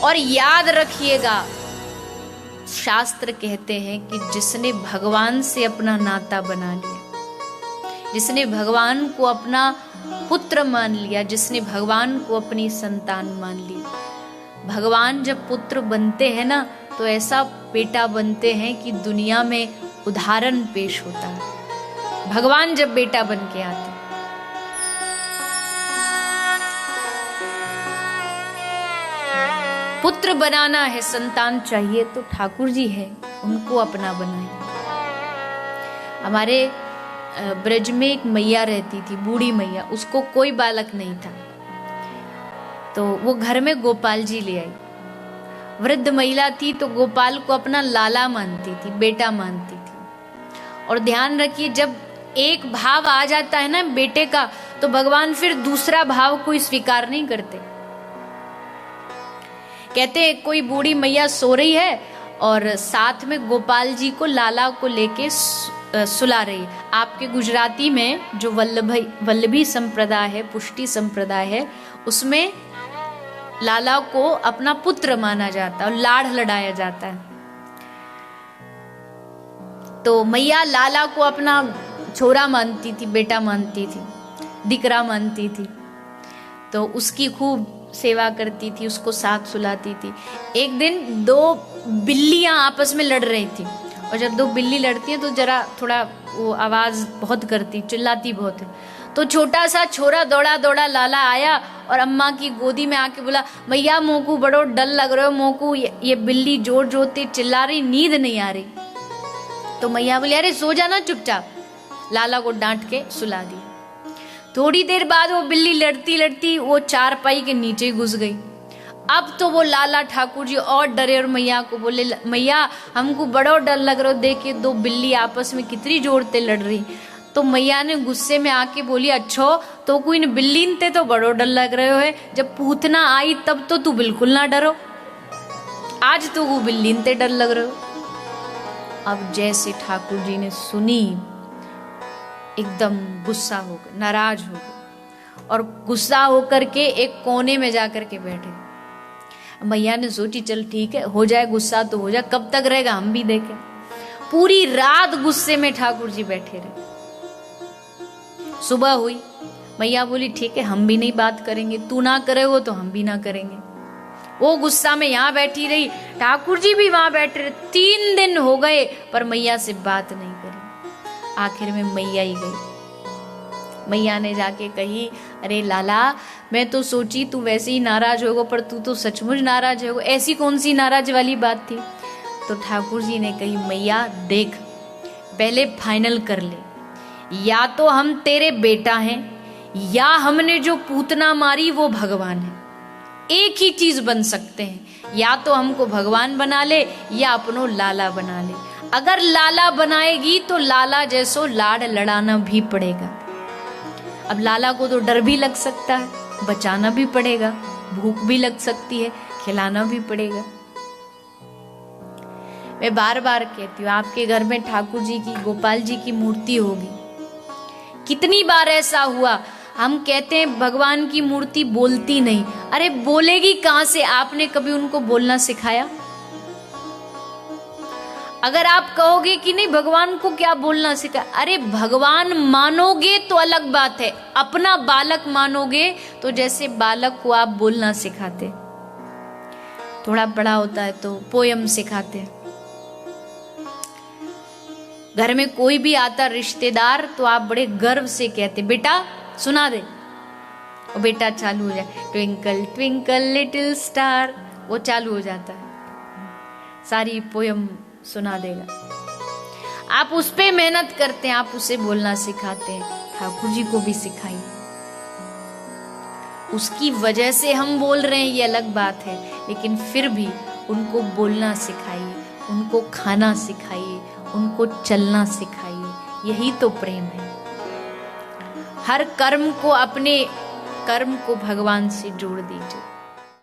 और याद रखिएगा, शास्त्र कहते हैं कि जिसने भगवान से अपना नाता बना लिया, जिसने भगवान को अपना पुत्र मान लिया, जिसने भगवान को अपनी संतान मान ली, भगवान जब पुत्र बनते हैं ना तो ऐसा बेटा बनते हैं कि दुनिया में उदाहरण पेश होता है। भगवान जब बेटा बन के आते हैं, पुत्र बनाना है, संतान चाहिए तो ठाकुर जी है, उनको अपना बनाए। हमारे ब्रज में एक मैया रहती थी, बूढ़ी मैया, उसको कोई बालक नहीं था, तो वो घर में गोपाल जी ले आई। वृद्ध महिला थी तो गोपाल को अपना लाला मानती थी, बेटा मानती थी। और ध्यान रखिए, जब एक भाव आ जाता है ना बेटे का, तो भगवान फिर दूसरा भाव कोई स्वीकार नहीं करते। कहते हैं कोई बूढ़ी मैया सो रही है और साथ में गोपाल जी को, लाला को लेके सुला रही है। आपके गुजराती में जो वल्लभी संप्रदाय है, पुष्टि संप्रदाय है, उसमें लाला को अपना पुत्र माना जाता है और लाड़ लड़ाया जाता है। तो मैया लाला को अपना छोरा मानती थी, बेटा मानती थी, दिकरा मानती थी, तो उसकी खूब सेवा करती थी, उसको साथ सुलाती थी। एक दिन दो बिल्लियां आपस में लड़ रही थी, और जब दो बिल्ली लड़ती हैं तो जरा थोड़ा वो आवाज बहुत करती, चिल्लाती बहुत है। तो छोटा सा छोरा दौड़ा दौड़ा लाला आया और अम्मा की गोदी में आके बोला, मैया मोकू बड़ो डर लग रहा हो, मोकू ये बिल्ली जोर जोर से चिल्ला रही, नींद नहीं आ रही। तो मैया बोली, अरे सो जाना चुपचाप। लाला को डांट के सुला दिया। थोड़ी देर बाद वो बिल्ली लड़ती लड़ती वो चारपाई के नीचे घुस गई। अब तो वो लाला ठाकुर जी और डरे और मैया को बोले, मैया हमको बड़ा डर लग रहा हो, देखिए दो बिल्ली आपस में कितनी जोर से लड़ रही। तो मैया ने गुस्से में आके बोली, अच्छो तो कोई न बिल्ली ते तो बड़ो डर लग रहे हो है, जब पूतना आई तब तो तू बिल्कुल ना डरो, आज तो वो बिल्ली ते डर लग रहे हो। अब जैसे ठाकुर जी ने सुनी, एकदम गुस्सा हो गए, नाराज हो गए, और गुस्सा होकर के एक कोने में जाकर के बैठे। मैया ने सोची, चल ठीक है, हो जाए गुस्सा तो हो जाए, कब तक रहेगा हम भी देखें। पूरी रात गुस्से में ठाकुर जी बैठे रहे। सुबह हुई, मैया बोली, ठीक है हम भी नहीं बात करेंगे, तू ना करे हो तो हम भी ना करेंगे। वो गुस्सा में यहाँ बैठी रही, ठाकुर जी भी वहां बैठे रहे। 3 दिन हो गए पर मैया से बात नहीं करी। आखिर में मैया ही गई। मैया ने जाके कही, अरे लाला, मैं तो सोची तू वैसे ही नाराज होगा, पर तू तो सचमुच नाराज होगा, ऐसी कौन सी नाराज वाली बात थी। तो ठाकुर जी ने कही, मैया देख, पहले फाइनल कर ले, या तो हम तेरे बेटा हैं, या हमने जो पूतना मारी वो भगवान है। एक ही चीज बन सकते हैं, या तो हमको भगवान बना ले या अपनो लाला बना ले। अगर लाला बनाएगी तो लाला जैसो लाड़ लड़ाना भी पड़ेगा। अब लाला को तो डर भी लग सकता है, बचाना भी पड़ेगा, भूख भी लग सकती है, खिलाना भी पड़ेगा। मैं बार बार कहती हूँ, आपके घर में ठाकुर जी की, गोपाल जी की मूर्ति होगी। कितनी बार ऐसा हुआ, हम कहते हैं भगवान की मूर्ति बोलती नहीं, अरे बोलेगी कहां से? आपने कभी उनको बोलना सिखाया? अगर आप कहोगे कि नहीं भगवान को क्या बोलना सिखाया, अरे भगवान मानोगे तो अलग बात है, अपना बालक मानोगे तो जैसे बालक को आप बोलना सिखाते, थोड़ा बड़ा होता है तो पोयम सिखाते हैं। घर में कोई भी आता रिश्तेदार तो आप बड़े गर्व से कहते, बेटा सुना दे, और बेटा चालू हो जाए, ट्विंकल ट्विंकल लिटिल स्टार, वो चालू हो जाता है, सारी पोयम सुना देगा। आप उस पे मेहनत करते हैं, आप उसे बोलना सिखाते हैं। ठाकुर जी को भी सिखाइए, उसकी वजह से हम बोल रहे हैं ये अलग बात है, लेकिन फिर भी उनको बोलना सिखाइए, उनको खाना सिखाइए, उनको चलना सिखाइए। यही तो प्रेम है। हर कर्म को, अपने कर्म को भगवान से जोड़ दीजिए।